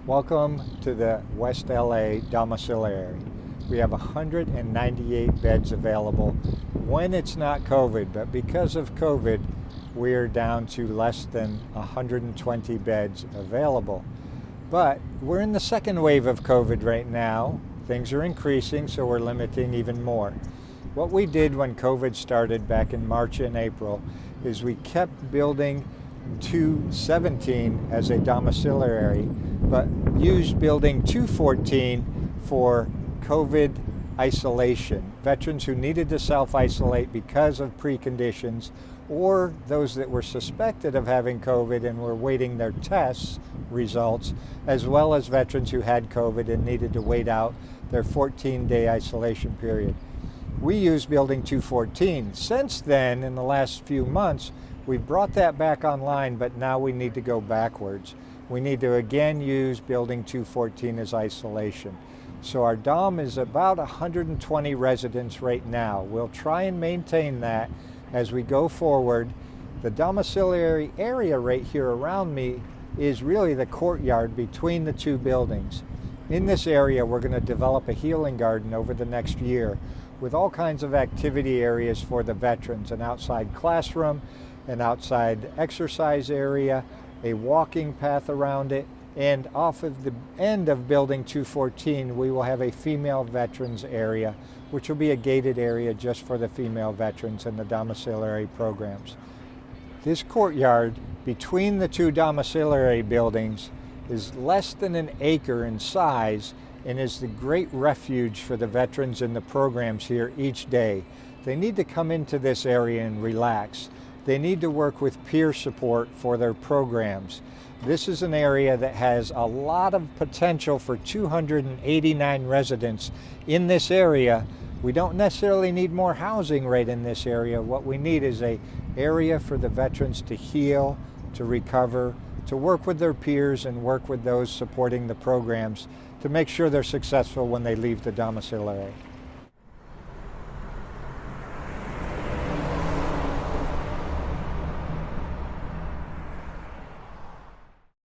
Welcome to the West LA Domiciliary. We have 198 beds available when it's not COVID, but because of COVID, we're down to less than 120 beds available. But we're in the second wave of COVID right now. Things are increasing, so we're limiting even more. What we did when COVID started back in March and April is we kept building 217 as a domiciliary, but used building 214 for COVID isolation. Veterans who needed to self-isolate because of preconditions, or those that were suspected of having COVID and were waiting their tests results, as well as veterans who had COVID and needed to wait out their 14-day isolation period. We used building 214. Since then, in the last few months, we've brought that back online, but now we need to go backwards. We need to again use building 214 as isolation. So our DOM is about 120 residents right now. We'll try and maintain that as we go forward. The domiciliary area right here around me is really the courtyard between the two buildings. In this area, we're going to develop a healing garden over the next year with all kinds of activity areas for the veterans, an outside classroom, an outside exercise area, a walking path around it, and off of the end of building 214, we will have a female veterans area, which will be a gated area just for the female veterans and the domiciliary programs. This courtyard between the two domiciliary buildings is less than an acre in size and is the great refuge for the veterans and the programs here each day. They need to come into this area and relax. They need to work with peer support for their programs. This is an area that has a lot of potential for 289 residents in this area. We don't necessarily need more housing right in this area. What we need is an area for the veterans to heal, to recover, to work with their peers and work with those supporting the programs to make sure they're successful when they leave the domiciliary.